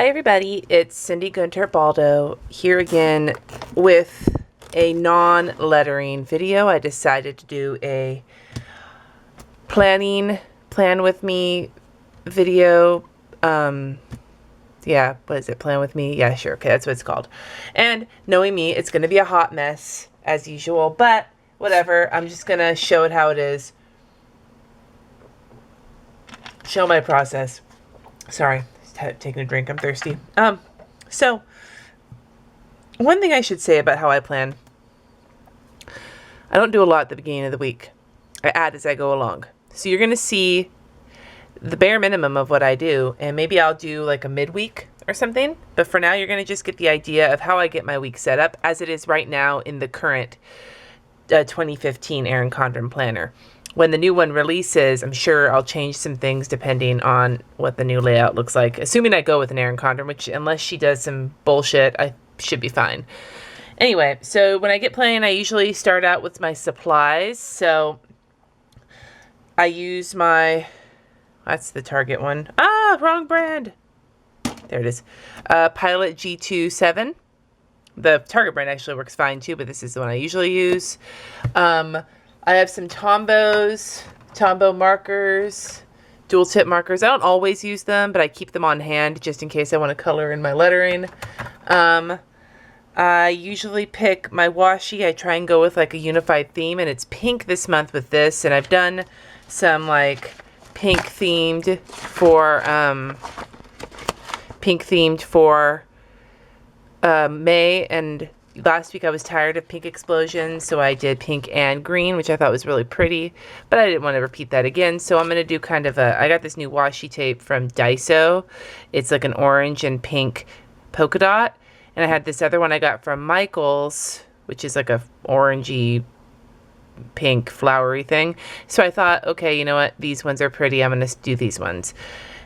Hi everybody, it's Cindy Guentert-Baldo here again with a non-lettering video. I decided to do a plan with me video. Yeah, what is it? Plan with me? Yeah, sure. Okay, that's what it's called. And knowing me, it's going to be a hot mess as usual, but whatever. I'm just going to show it how it is. Show my process. Sorry. Taking a drink. I'm thirsty. So one thing I should say about how I plan, I don't do a lot at the beginning of the week. I add as I go along. So you're going to see the bare minimum of what I do, and maybe I'll do like a midweek or something. But for now, you're going to just get the idea of how I get my week set up as it is right now in the current 2015 Erin Condren planner. When the new one releases, I'm sure I'll change some things depending on what the new layout looks like. Assuming I go with an Erin Condren, which unless she does some bullshit, I should be fine. Anyway, so when I get planning, I usually start out with my supplies. So I use my, that's the Target one. Ah, wrong brand. There it is. Pilot G27. The Target brand actually works fine too, but this is the one I usually use. I have some TomBow markers, dual tip markers. I don't always use them, but I keep them on hand just in case I want to color in my lettering. I usually pick my washi. I try and go with like a unified theme, and it's pink this month with this. And I've done some like pink themed for May, and last week I was tired of pink explosions, so I did pink and green, which I thought was really pretty, but I didn't want to repeat that again. So I'm going to do kind of I got this new washi tape from Daiso. It's like an orange and pink polka dot. And I had this other one I got from Michael's, which is like a orangey pink flowery thing. So I thought, okay, you know what? These ones are pretty. I'm going to do these ones.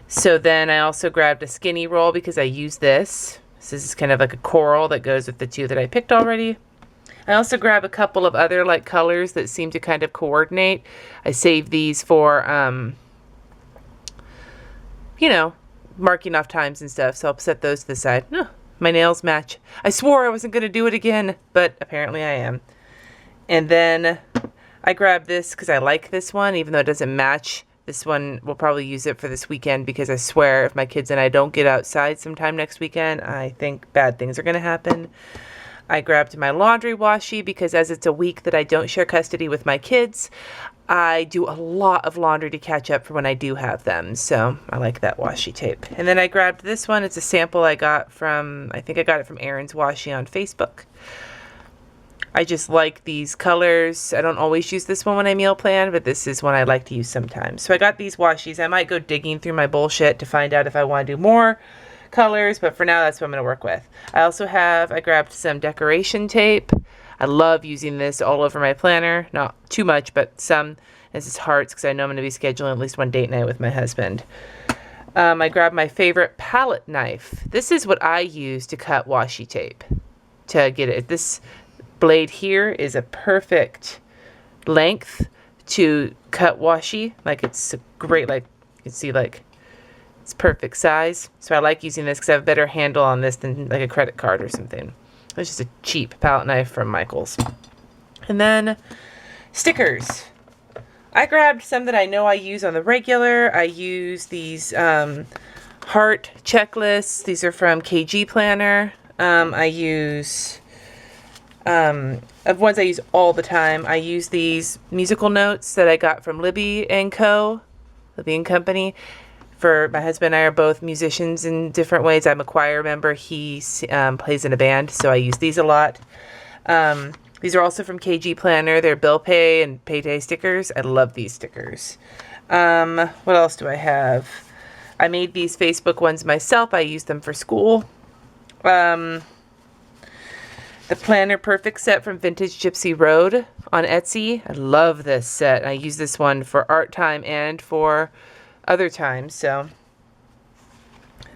So then I also grabbed a skinny roll because I use this. So this is kind of like a coral that goes with the two that I picked already. I also grab a couple of other like colors that seem to kind of coordinate. I save these for, you know, marking off times and stuff. So I'll set those to the side. Oh, my nails match. I swore I wasn't going to do it again, but apparently I am. And then I grabbed this because I like this one, even though it doesn't match. This one, we'll probably use it for this weekend because I swear if my kids and I don't get outside sometime next weekend, I think bad things are going to happen. I grabbed my laundry washi because as it's a week that I don't share custody with my kids, I do a lot of laundry to catch up for when I do have them. So I like that washi tape. And then I grabbed this one. It's a sample I got from, I think I got it from Erin's Washi on Facebook. I just like these colors. I don't always use this one when I meal plan, but this is one I like to use sometimes. So I got these washis. I might go digging through my bullshit to find out if I want to do more colors, but for now, that's what I'm going to work with. I grabbed some decoration tape. I love using this all over my planner. Not too much, but some. This is hearts because I know I'm going to be scheduling at least one date night with my husband. I grabbed my favorite palette knife. This is what I use to cut washi tape to get it. This blade here is a perfect length to cut washi. Like it's a great, like you can see, like it's perfect size. So I like using this because I have a better handle on this than like a credit card or something. It's just a cheap palette knife from Michael's. And then stickers. I grabbed some that I know I use on the regular. I use these heart checklists. These are from KGPlanner. I use of ones I use all the time. I use these musical notes that I got from Libbie Co, Libbie and Company. For my husband and I are both musicians in different ways. I'm a choir member. He plays in a band, so I use these a lot. These are also from KGPlanner. They're bill pay and payday stickers. I love these stickers. What else do I have? I made these Facebook ones myself. I use them for school. The Planner Perfect set from Vintage Gypsy Road on Etsy. I love this set. I use this one for art time and for other times. So,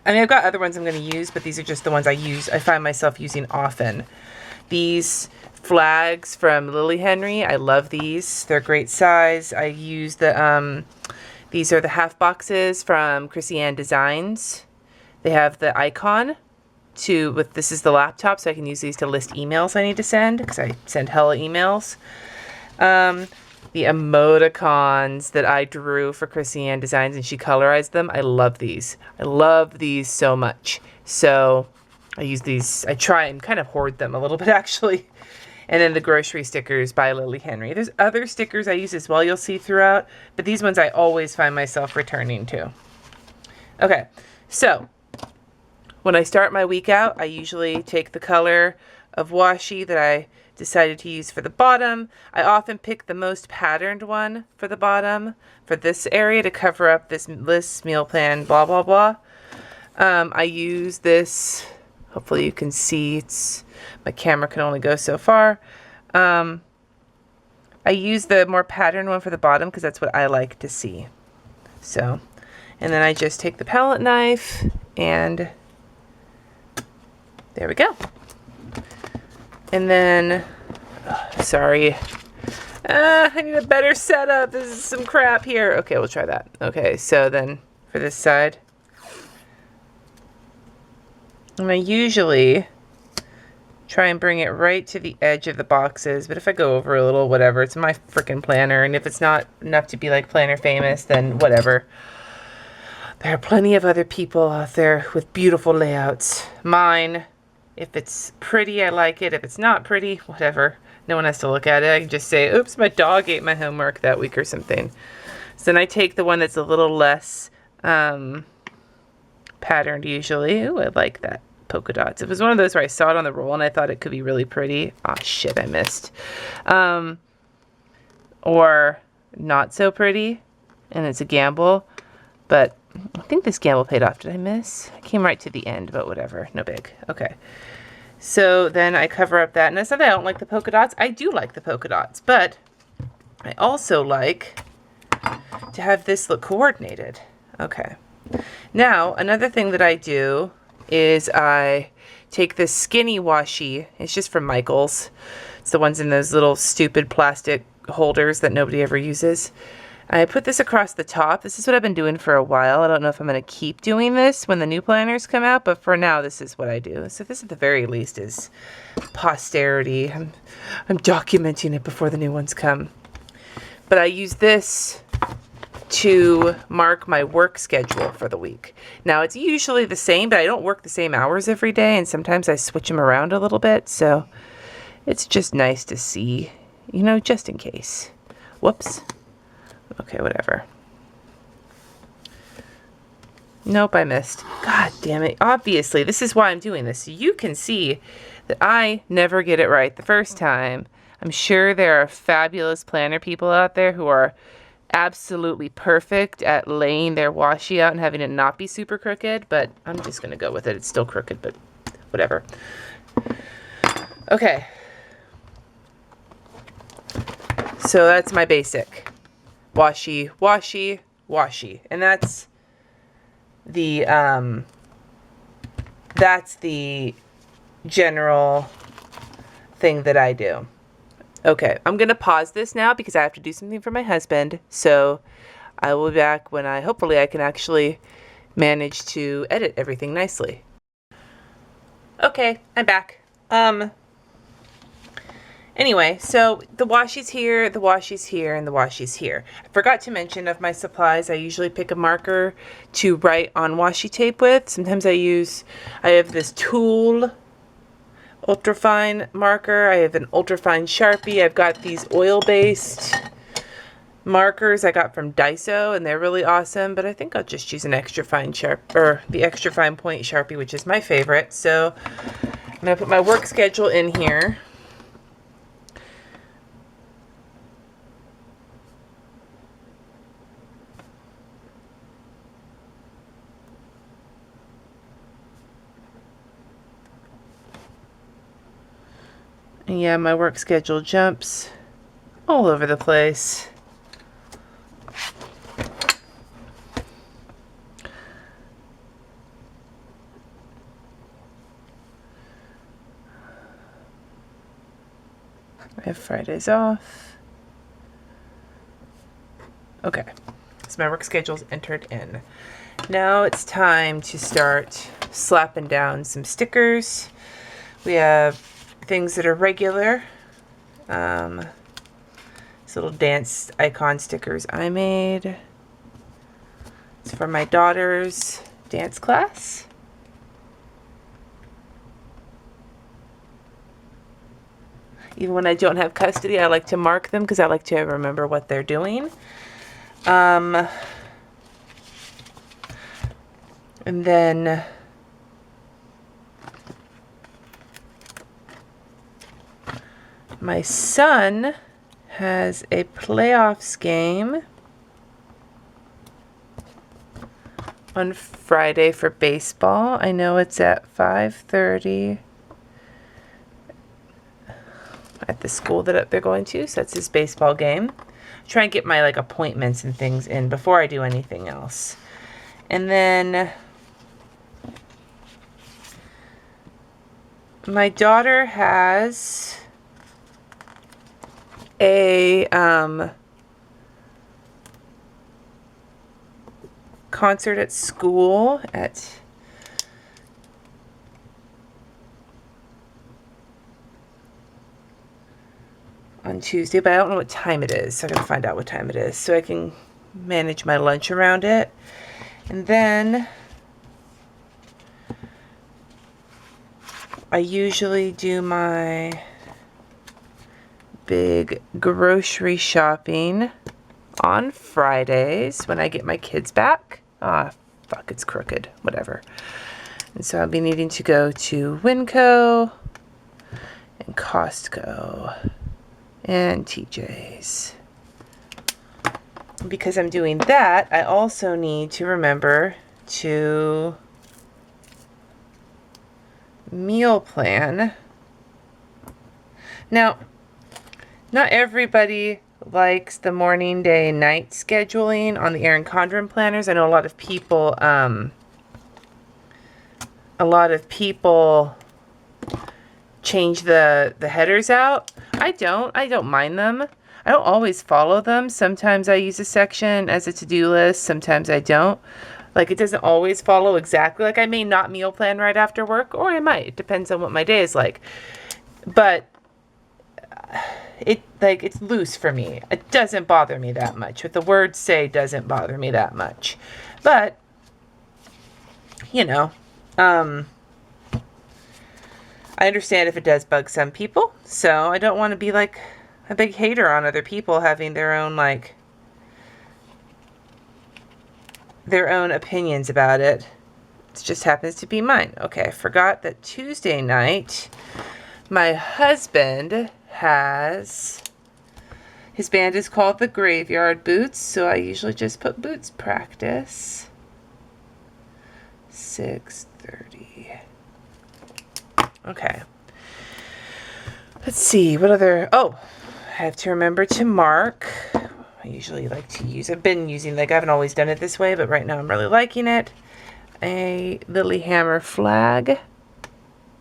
I mean, I've got other ones I'm going to use, but these are just the ones I find myself using often. These flags from LillieHenry. I love these. They're great size. I use the, these are the half boxes from Krissy Designs. They have the icon this is the laptop, so I can use these to list emails I need to send, because I send hella emails. The emoticons that I drew for Krissy Ann Designs, and she colorized them. I love these. I love these so much. So I use these. I try and kind of hoard them a little bit, actually. And then the grocery stickers by LillieHenry. There's other stickers I use as well, you'll see throughout, but these ones I always find myself returning to. Okay, so when I start my week out, I usually take the color of washi that I decided to use for the bottom. I often pick the most patterned one for the bottom for this area to cover up this list, meal plan, blah, blah, blah. I use this, hopefully you can see, my camera can only go so far. I use the more patterned one for the bottom because that's what I like to see. So, and then I just take the palette knife and there we go. And then, sorry, I need a better setup. This is some crap here. Okay, we'll try that. Okay, so then for this side, and I usually try and bring it right to the edge of the boxes, but if I go over a little, whatever, it's my freaking planner, and if it's not enough to be like planner famous, then whatever. There are plenty of other people out there with beautiful layouts. Mine, if it's pretty, I like it. If it's not pretty, whatever. No one has to look at it. I can just say, oops, my dog ate my homework that week or something. So then I take the one that's a little less patterned usually. Ooh, I like that. Polka dots. It was one of those where I saw it on the roll and I thought it could be really pretty. Ah, shit, I missed. Or not so pretty, and it's a gamble. But I think this gamble paid off. Did I miss? I came right to the end, but whatever. No big. Okay. So then I cover up that. And it's not that I don't like the polka dots. I do like the polka dots. But I also like to have this look coordinated. Okay. Now, another thing that I do is I take this skinny washi. It's just from Michaels. It's the ones in those little stupid plastic holders that nobody ever uses. I put this across the top. This is what I've been doing for a while. I don't know if I'm going to keep doing this when the new planners come out, but for now, this is what I do. So this at the very least is posterity. I'm documenting it before the new ones come. But I use this to mark my work schedule for the week. Now, it's usually the same, but I don't work the same hours every day, and sometimes I switch them around a little bit, so it's just nice to see, you know, just in case. Whoops. Okay, whatever. Nope, I missed. God damn it. Obviously, this is why I'm doing this. You can see that I never get it right the first time. I'm sure there are fabulous planner people out there who are absolutely perfect at laying their washi out and having it not be super crooked, but I'm just going to go with it. It's still crooked, but whatever. Okay. So that's my basic. Washi, washi, washi. And that's the general thing that I do. Okay, I'm going to pause this now because I have to do something for my husband. So I will be back when hopefully I can actually manage to edit everything nicely. Okay, I'm back. Anyway, so the washi's here, the washi's here, and the washi's here. I forgot to mention of my supplies, I usually pick a marker to write on washi tape with. Sometimes I have this tool ultrafine marker. I have an ultrafine Sharpie. I've got these oil-based markers I got from Daiso, and they're really awesome, but I think I'll just use an extra fine the extra fine point Sharpie, which is my favorite. So I'm going to put my work schedule in here. And yeah, my work schedule jumps all over the place. I have Fridays off. Okay, let's So my work schedule's entered in. Now it's time to start slapping down some stickers. We have things that are regular. These little dance icon stickers I made. It's for my daughter's dance class. Even when I don't have custody, I like to mark them because I like to remember what they're doing. And then my son has a playoffs game on Friday for baseball. I know it's at 5:30 at the school that they're going to, so that's his baseball game. Try and get my like appointments and things in before I do anything else. And then my daughter has a concert at school on Tuesday, but I don't know what time it is, so I gotta find out what time it is so I can manage my lunch around it. And then I usually do my big grocery shopping on Fridays when I get my kids back. Ah, fuck, it's crooked. Whatever. And so I'll be needing to go to Winco and Costco and TJ's. Because I'm doing that, I also need to remember to meal plan. Now, not everybody likes the morning, day, night scheduling on the Erin Condren planners. I know a lot of people change the headers out. I don't mind them. I don't always follow them. Sometimes I use a section as a to-do list. Sometimes I don't. Like, it doesn't always follow exactly. Like, I may not meal plan right after work, or I might. It depends on what my day is like. But it's loose for me. It doesn't bother me that much. What the words say doesn't bother me that much. But, you know, I understand if it does bug some people. So I don't want to be like a big hater on other people having their own, like, their own opinions about it. It just happens to be mine. Okay, I forgot that Tuesday night, my husband has, his band is called the Graveyard Boots, so I usually just put boots practice. 6:30. Okay. Let's see, what other, oh, I have to remember to mark. I usually like to use, I've been using, like, I haven't always done it this way, but right now I'm really liking it. A LillieHenry flag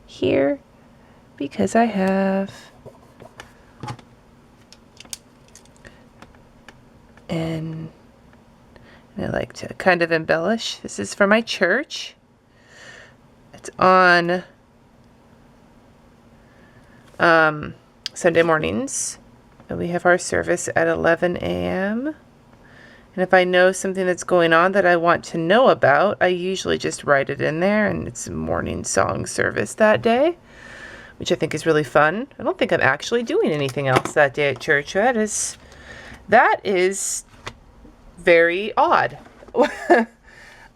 here because I have, and I like to kind of embellish. This is for my church. It's on Sunday mornings. And we have our service at 11 a.m. And if I know something that's going on that I want to know about, I usually just write it in there, and it's a morning song service that day, which I think is really fun. I don't think I'm actually doing anything else that day at church. That is very odd.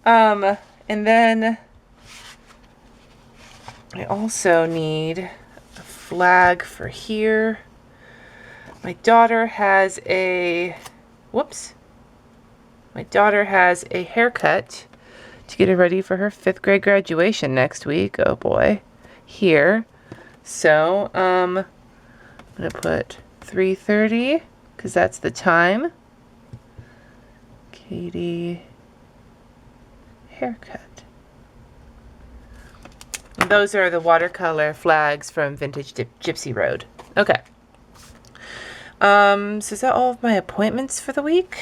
And then I also need a flag for here. My daughter has a, my daughter has a haircut to get her ready for her 5th grade graduation next week. Oh boy. Here. So, I'm going to put 3:30 because that's the time. Katie haircut. And those are the watercolor flags from Vintage Gypsy Road. Okay. So is that all of my appointments for the week?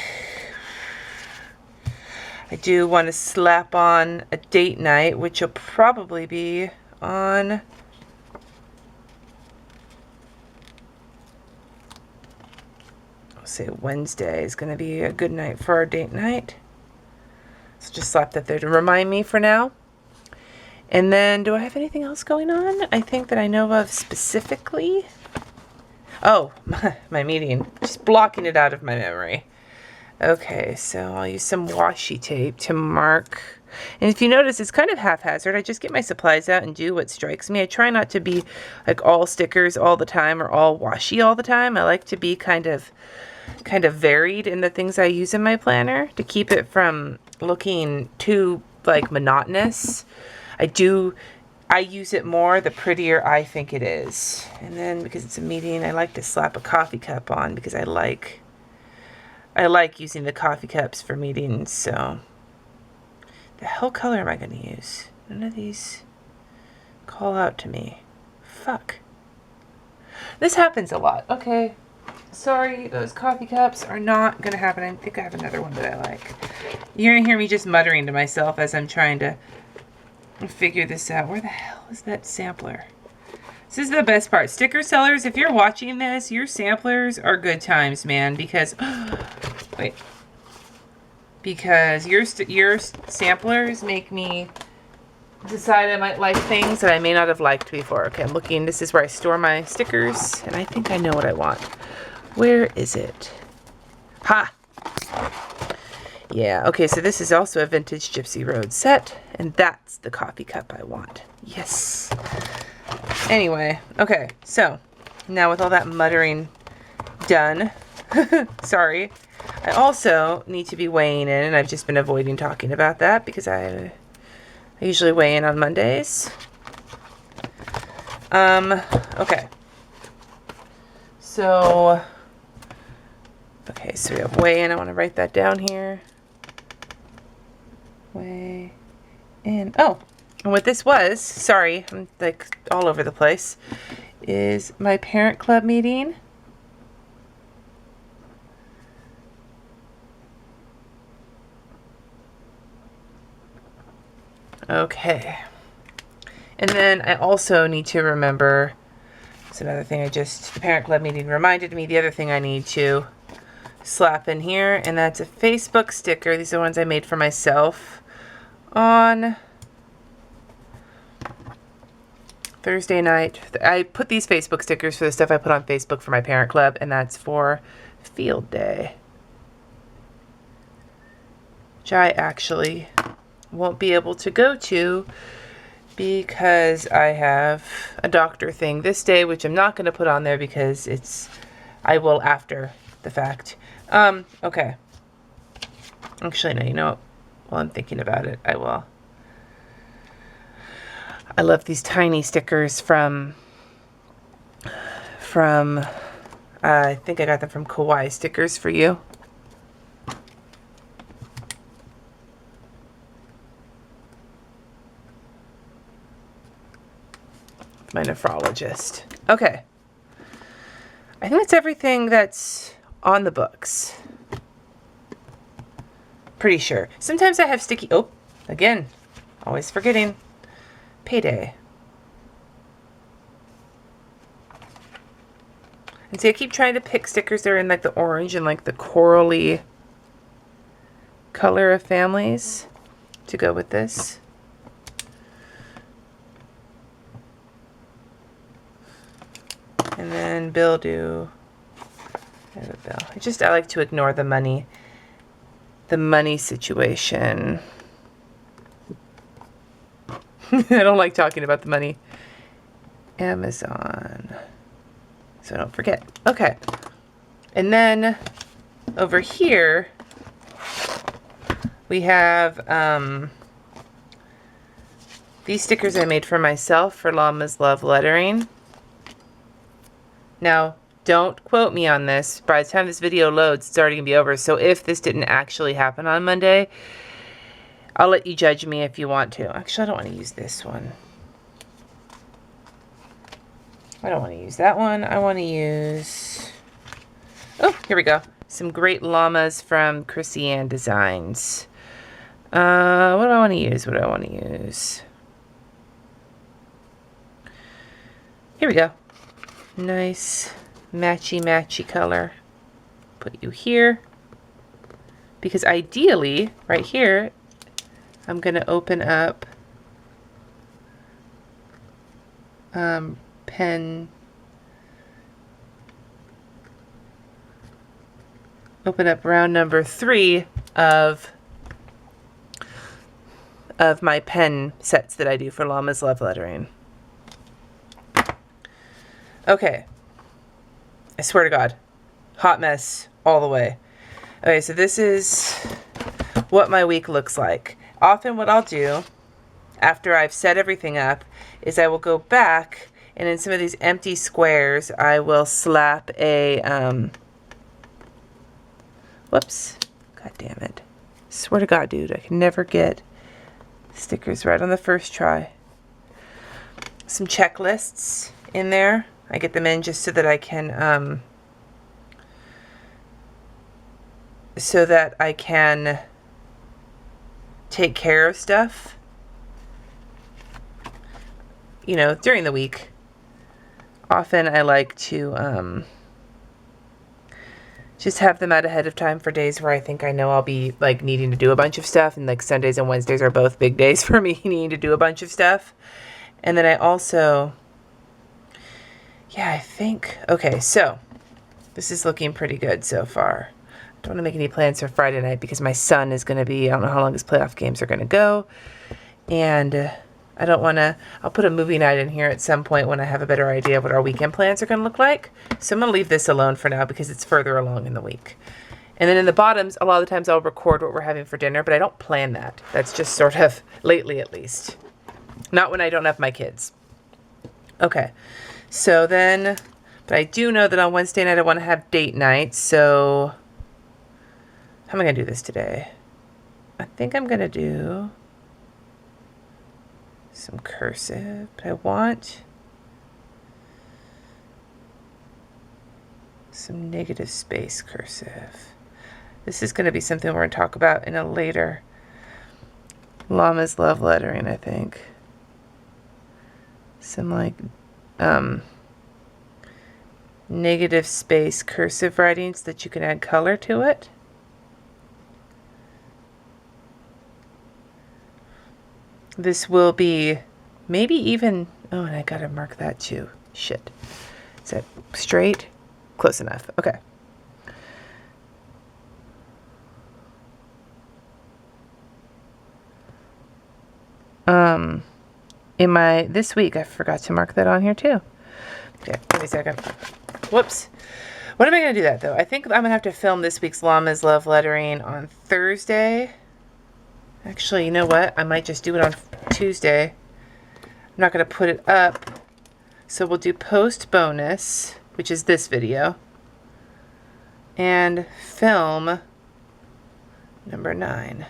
I do want to slap on a date night, which will probably be on say Wednesday is going to be a good night for our date night. So just slap that there to remind me for now. And then, do I have anything else going on? I think that I know of specifically. Oh, my meeting. Just blocking it out of my memory. Okay, so I'll use some washi tape to mark. And if you notice, it's kind of haphazard. I just get my supplies out and do what strikes me. I try not to be like all stickers all the time or all washi all the time. I like to be kind of varied in the things I use in my planner to keep it from looking too like monotonous. I use it more the prettier I think it is. And then because it's a meeting, I like to slap a coffee cup on because I like using the coffee cups for meetings. So the hell color am I going to use? None of these call out to me. Fuck. This happens a lot. Okay. Sorry, those coffee cups are not going to happen. I think I have another one that I like. You're going to hear me just muttering to myself as I'm trying to figure this out. Where the hell is that sampler? This is the best part. Sticker sellers, if you're watching this, your samplers are good times, man. Because, wait. Because your samplers make me decide I might like things that I may not have liked before. Okay, I'm looking. This is where I store my stickers. And I think I know what I want. Where is it? Ha! Yeah, okay, so this is also a vintage Gypsy Road set, and that's the coffee cup I want. Yes. Anyway, okay, so now with all that muttering done, sorry, I also need to be weighing in, and I've just been avoiding talking about that because I usually weigh in on Mondays. Okay. So we have weigh in. I want to write that down here. Weigh in. Oh, and what this was, sorry, I'm like all over the place, is my parent club meeting. Okay. And then I also need to remember, it's another thing the parent club meeting reminded me, the other thing I need to slap in here, and that's a Facebook sticker. These are the ones I made for myself on Thursday night. I put these Facebook stickers for the stuff I put on Facebook for my parent club, and that's for field day, which I actually won't be able to go to because I have a doctor thing this day, which I'm not going to put on there because I will after the fact. Okay. Actually, no, you know what? While I'm thinking about it, I will. I love these tiny stickers from I think I got them from Kawaii Stickers for you. My nephrologist. Okay. I think that's everything that's on the books. Pretty sure. Sometimes I have sticky... Oh, again. Always forgetting. Payday. And see, I keep trying to pick stickers that are in like the orange and like the corally color of families to go with this. And then Baldo. I have a bill. I like to ignore the money situation. I don't like talking about the money. Amazon. So don't forget. Okay. And then over here we have these stickers I made for myself for Llama's Love Lettering. Now, don't quote me on this. By the time this video loads, it's already going to be over. So if this didn't actually happen on Monday, I'll let you judge me if you want to. Actually, I don't want to use this one. I don't want to use that one. I want to use... Oh, here we go. Some great llamas from Krissy Designs. What do I want to use? What do I want to use? Here we go. Nice matchy color. Put you here. Because ideally, right here, I'm going to open up open up round number 3 of my pen sets that I do for Llama's Love Lettering. Okay. I swear to God. Hot mess all the way. Okay, so this is what my week looks like. Often what I'll do after I've set everything up is I will go back and in some of these empty squares I will slap a whoops. God damn it. Swear to God, dude, I can never get stickers right on the first try. Some checklists in there. I get them in just so that I can take care of stuff, you know, during the week. Often I like to just have them out ahead of time for days where I think I know I'll be like needing to do a bunch of stuff, and like Sundays and Wednesdays are both big days for me needing to do a bunch of stuff. And then I also, yeah, I think, okay, so this is looking pretty good so far. I don't want to make any plans for Friday night because my son is going to be, I don't know how long his playoff games are going to go. And I don't want to, I'll put a movie night in here at some point when I have a better idea of what our weekend plans are going to look like. So I'm going to leave this alone for now because it's further along in the week. And then in the bottoms, a lot of the times I'll record what we're having for dinner, but I don't plan that. That's just sort of lately at least. Not when I don't have my kids. Okay. So then, but I do know that on Wednesday night I want to have date night. So how am I going to do this today? I think I'm going to do some cursive, but I want some negative space cursive. This is going to be something we're going to talk about in a later Llama's Love Lettering, I think. Some like negative space cursive writing so that you can add color to it. This will be maybe even, oh, and I gotta mark that too. Shit. Is that straight? Close enough. Okay. This week, I forgot to mark that on here too. Okay, give me a second. Whoops. When am I going to do that though? I think I'm going to have to film this week's Llama's Love Lettering on Thursday. Actually, you know what? I might just do it on Tuesday. I'm not going to put it up. So we'll do post bonus, which is this video, and film number 9.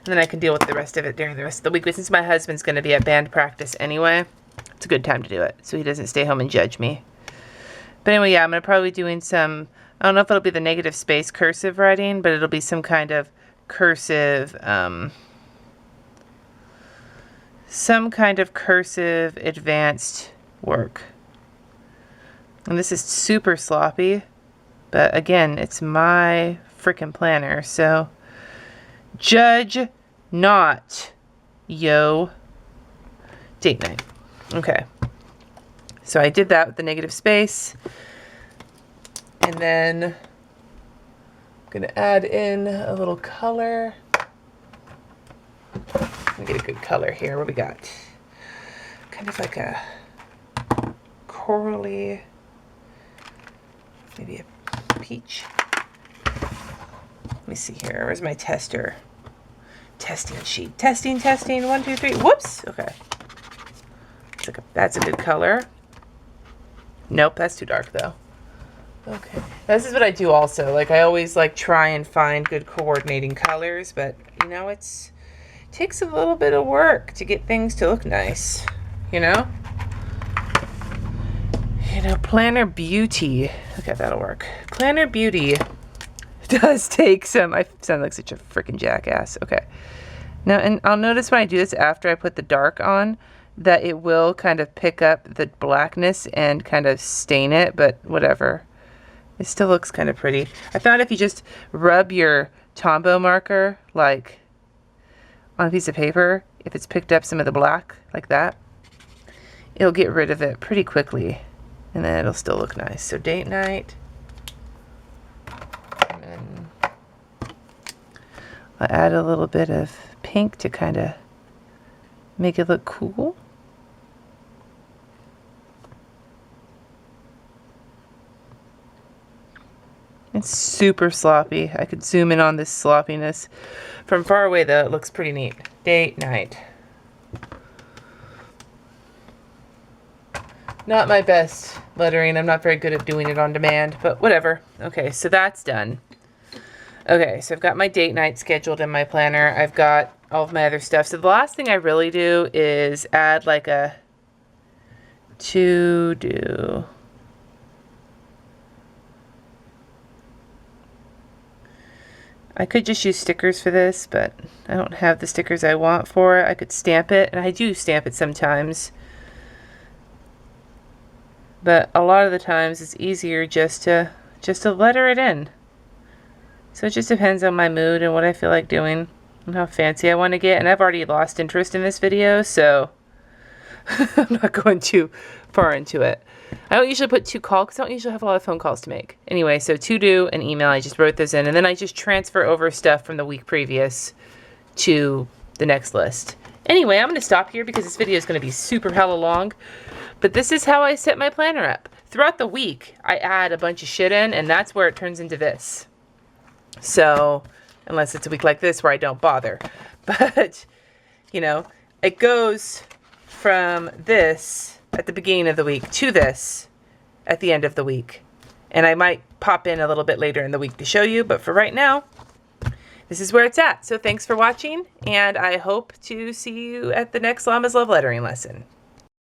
And then I can deal with the rest of it during the rest of the week. But since my husband's going to be at band practice anyway, it's a good time to do it so he doesn't stay home and judge me. But anyway, yeah, I'm going to probably be doing some, I don't know if it'll be the negative space cursive writing, but it'll be some kind of cursive, advanced work. And this is super sloppy, but again, it's my frickin' planner, so judge not, yo. Date night. Okay. So I did that with the negative space. And then I'm going to add in a little color. Let me get a good color here. What we got? Kind of like a corally, maybe a peach. Let me see here. Where's my tester? Testing sheet. Testing. 1, 2, 3. Whoops. Okay. That's a good color. Nope, that's too dark though. Okay. This is what I do also. Like I always like try and find good coordinating colors, but you know, it takes a little bit of work to get things to look nice, you know? Planner beauty. Okay, that'll work. Planner beauty does take some, I sound like such a freaking jackass. Okay. Now, and I'll notice when I do this after I put the dark on, that it will kind of pick up the blackness and kind of stain it, but whatever. It still looks kind of pretty. I found if you just rub your TomBow marker, like, on a piece of paper, if it's picked up some of the black, like that, it'll get rid of it pretty quickly, and then it'll still look nice. So date night. And then I'll add a little bit of pink to kind of make it look cool. It's super sloppy. I could zoom in on this sloppiness. From far away though, it looks pretty neat. Date night. Not my best lettering. I'm not very good at doing it on demand, but whatever. Okay, so that's done. Okay, so I've got my date night scheduled in my planner. I've got all of my other stuff. So the last thing I really do is add like a to-do. I could just use stickers for this, but I don't have the stickers I want for it. I could stamp it, and I do stamp it sometimes. But a lot of the times it's easier just to letter it in. So it just depends on my mood and what I feel like doing and how fancy I want to get. And I've already lost interest in this video, so I'm not going too far into it. I don't usually put to call because I don't usually have a lot of phone calls to make. Anyway, so to do and email, I just wrote those in, and then I just transfer over stuff from the week previous to the next list. Anyway, I'm going to stop here because this video is going to be super hella long. But this is how I set my planner up. Throughout the week, I add a bunch of shit in, and that's where it turns into this. So, unless it's a week like this where I don't bother. But, you know, it goes from this at the beginning of the week to this at the end of the week. And I might pop in a little bit later in the week to show you, but for right now, this is where it's at. So thanks for watching, and I hope to see you at the next Llama's Love Lettering lesson.